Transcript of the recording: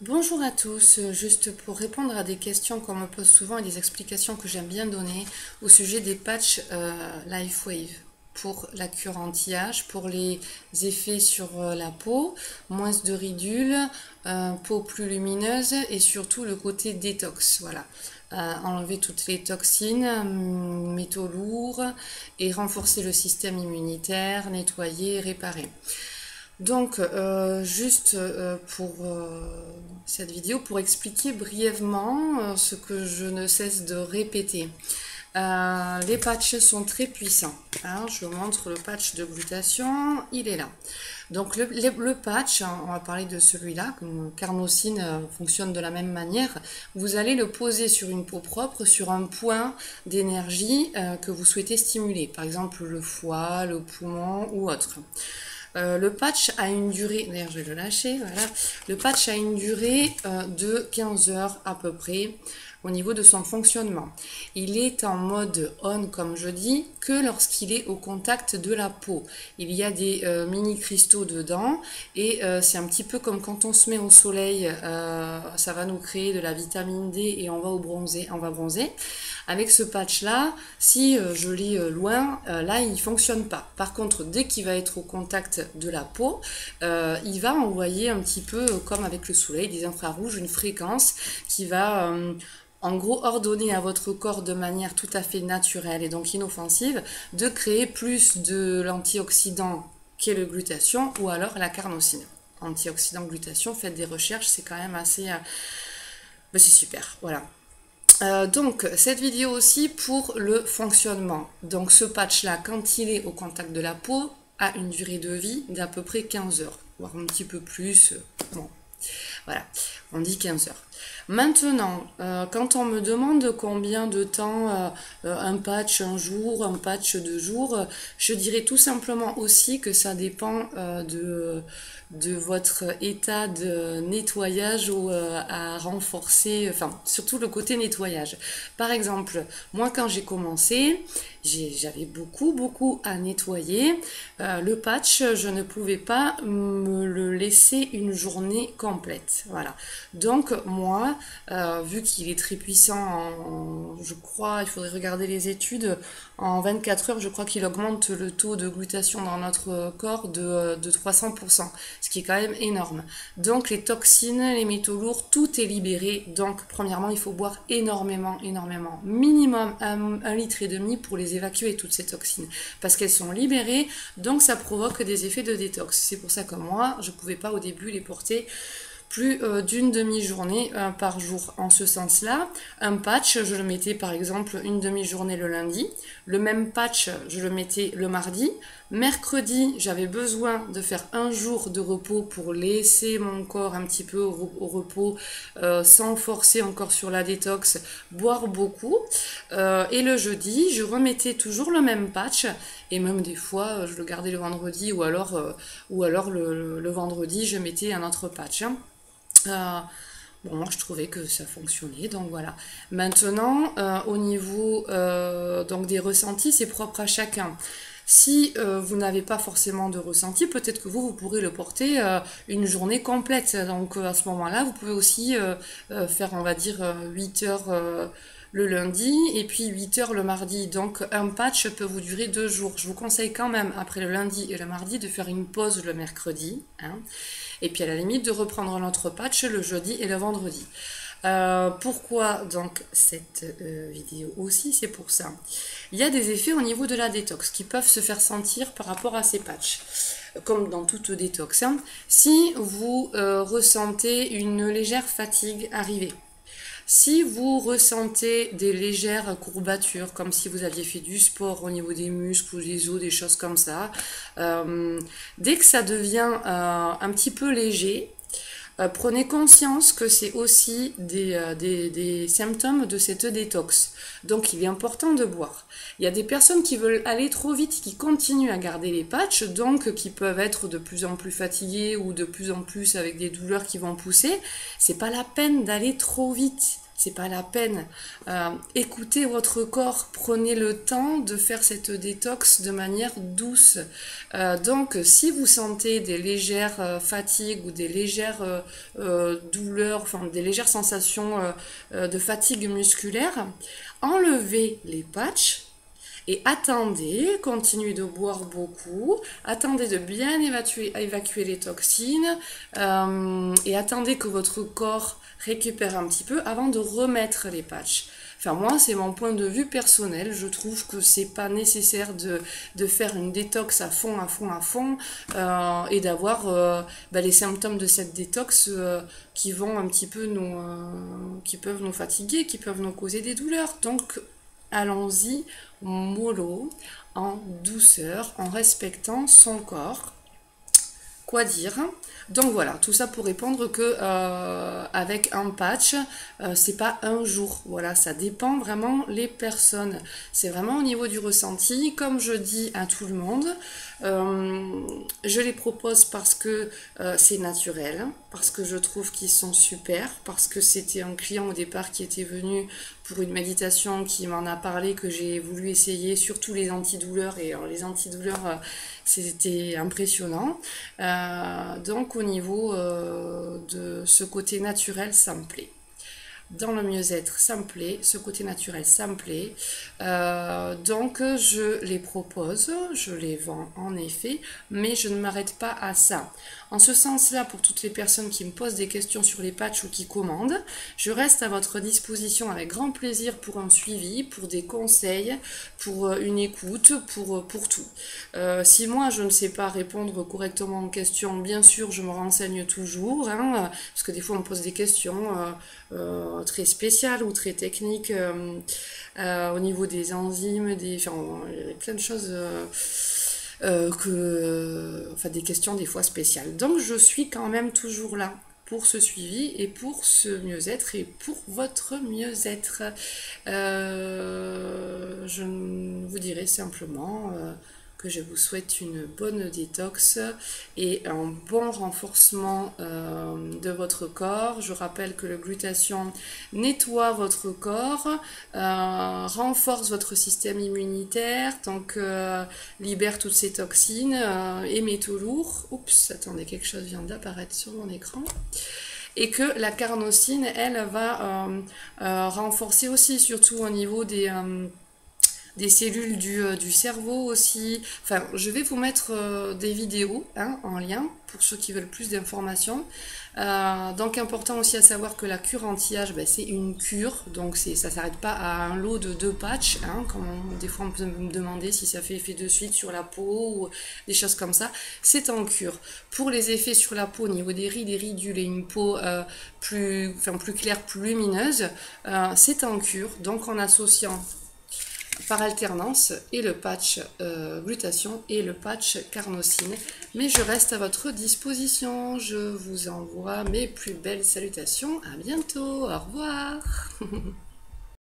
Bonjour à tous, juste pour répondre à des questions qu'on me pose souvent et des explications que j'aime bien donner au sujet des patchs LifeWave pour la cure anti-âge, pour les effets sur la peau, moins de ridules, peau plus lumineuse et surtout le côté détox, voilà. Enlever toutes les toxines, métaux lourds et renforcer le système immunitaire, nettoyer, réparer. Donc, juste pour cette vidéo, pour expliquer brièvement ce que je ne cesse de répéter. Les patchs sont très puissants. Alors, je vous montre le patch de glutation, il est là. Donc le patch, on va parler de celui-là, Carnosine fonctionne de la même manière. Vous allez le poser sur une peau propre, sur un point d'énergie que vous souhaitez stimuler, par exemple le foie, le poumon ou autre. Le patch a une durée, d'ailleurs je vais le lâcher, voilà. Le patch a une durée de 15 heures à peu près au niveau de son fonctionnement. Il est en mode on, comme je dis, que lorsqu'il est au contact de la peau. Il y a des mini cristaux dedans et c'est un petit peu comme quand on se met au soleil, ça va nous créer de la vitamine D et on va bronzer. Avec ce patch là, si je l'ai loin, là il fonctionne pas. Par contre, dès qu'il va être au contact de la peau, il va envoyer un petit peu comme avec le soleil, des infrarouges, une fréquence qui va en gros ordonner à votre corps de manière tout à fait naturelle et donc inoffensive de créer plus de l'antioxydant qu'est le glutathion ou alors la carnosine. Antioxydant, glutathion, faites des recherches, c'est quand même assez... c'est super, voilà. Donc cette vidéo aussi pour le fonctionnement. Donc ce patch là, quand il est au contact de la peau, a une durée de vie d'à peu près 15 heures, voire un petit peu plus. Bon, voilà, on dit 15 heures. Maintenant, quand on me demande combien de temps un patch un jour, un patch 2 jours, je dirais tout simplement aussi que ça dépend de votre état de nettoyage ou à renforcer, enfin surtout le côté nettoyage. Par exemple, moi quand j'ai commencé, j'avais beaucoup à nettoyer. Le patch, je ne pouvais pas me le laisser une journée complète. Voilà. Donc moi, vu qu'il est très puissant, je crois, il faudrait regarder les études, en 24 heures, je crois qu'il augmente le taux de glutation dans notre corps de 300%, ce qui est quand même énorme. Donc les toxines, les métaux lourds, tout est libéré. Donc premièrement, il faut boire énormément, minimum 1,5 litre pour les évacuer, toutes ces toxines, parce qu'elles sont libérées, donc ça provoque des effets de détox. C'est pour ça que moi, je ne pouvais pas au début les porter plus d'une demi-journée par jour. En ce sens-là, un patch, je le mettais par exemple une demi-journée le lundi. Le même patch, je le mettais le mardi. Mercredi, j'avais besoin de faire un jour de repos pour laisser mon corps un petit peu au repos, sans forcer encore sur la détox, boire beaucoup. Et le jeudi, je remettais toujours le même patch. Et même des fois, je le gardais le vendredi ou alors le vendredi, je mettais un autre patch. Bon, moi je trouvais que ça fonctionnait, donc voilà. Maintenant, au niveau donc des ressentis, c'est propre à chacun. Si vous n'avez pas forcément de ressenti, peut-être que vous pourrez le porter une journée complète. Donc à ce moment-là, vous pouvez aussi faire, on va dire, 8 heures le lundi et puis 8 heures le mardi. Donc un patch peut vous durer 2 jours. Je vous conseille quand même, après le lundi et le mardi, de faire une pause le mercredi. Hein, et puis à la limite de reprendre notre patch le jeudi et le vendredi. Pourquoi donc cette vidéo aussi, c'est pour ça. Il y a des effets au niveau de la détox qui peuvent se faire sentir par rapport à ces patchs, comme dans toute détox. Hein. Si vous ressentez une légère fatigue arriver, si vous ressentez des légères courbatures, comme si vous aviez fait du sport au niveau des muscles ou des os, des choses comme ça, dès que ça devient un petit peu léger, prenez conscience que c'est aussi des symptômes de cette détox. Donc il est important de boire. Il y a des personnes qui veulent aller trop vite, qui continuent à garder les patchs, donc qui peuvent être de plus en plus fatiguées ou de plus en plus avec des douleurs qui vont pousser. C'est pas la peine d'aller trop vite. c'est pas la peine. Écoutez votre corps, prenez le temps de faire cette détox de manière douce. Donc, si vous sentez des légères fatigues ou des légères douleurs, enfin des légères sensations de fatigue musculaire, enlevez les patchs. Et attendez, continuez de boire beaucoup, attendez de bien évacuer les toxines et attendez que votre corps récupère un petit peu avant de remettre les patchs. Enfin moi c'est mon point de vue personnel, je trouve que c'est pas nécessaire de faire une détox à fond et d'avoir les symptômes de cette détox qui vont un petit peu qui peuvent nous fatiguer, qui peuvent nous causer des douleurs. Donc allons-y mollo, en douceur, en respectant son corps. Quoi dire? Donc voilà, tout ça pour répondre que avec un patch, c'est pas un jour. Voilà, ça dépend vraiment les personnes. C'est vraiment au niveau du ressenti. Comme je dis à tout le monde, je les propose parce que c'est naturel, parce que je trouve qu'ils sont super, parce que c'était un client au départ qui était venu pour une méditation qui m'en a parlé, que j'ai voulu essayer, surtout les antidouleurs. Et les antidouleurs, c'était impressionnant. Donc au niveau de ce côté naturel, ça me plaît. Dans le mieux-être, ça me plaît. Ce côté naturel, ça me plaît. Donc je les propose, je les vends en effet, mais je ne m'arrête pas à ça. En ce sens-là, pour toutes les personnes qui me posent des questions sur les patchs ou qui commandent, je reste à votre disposition avec grand plaisir pour un suivi, pour des conseils, pour une écoute, pour tout. Si moi je ne sais pas répondre correctement aux questions, bien sûr je me renseigne toujours, hein, parce que des fois on me pose des questions très spéciales ou très techniques au niveau des enzymes, enfin, il y a plein de choses... enfin des questions des fois spéciales. Donc je suis quand même toujours là pour ce suivi et pour ce mieux-être et pour votre mieux-être. Je vous dirai simplement que je vous souhaite une bonne détox et un bon renforcement de votre corps. Je rappelle que le glutathion nettoie votre corps, renforce votre système immunitaire, donc libère toutes ces toxines et métaux lourds. Oups, attendez, quelque chose vient d'apparaître sur mon écran. Et que la carnosine, elle, va renforcer aussi, surtout au niveau des cellules du cerveau aussi. Enfin, je vais vous mettre des vidéos en lien pour ceux qui veulent plus d'informations. Donc important aussi à savoir que la cure anti-âge, c'est une cure, donc ça s'arrête pas à un lot de 2 patchs, comme des fois on peut me demander si ça fait effet de suite sur la peau ou des choses comme ça. C'est en cure. Pour les effets sur la peau au niveau des ridules et une peau plus claire, plus lumineuse, c'est en cure, donc en associant par alternance et le patch glutathion et le patch carnosine. Mais je reste à votre disposition. Je vous envoie mes plus belles salutations. À bientôt. Au revoir.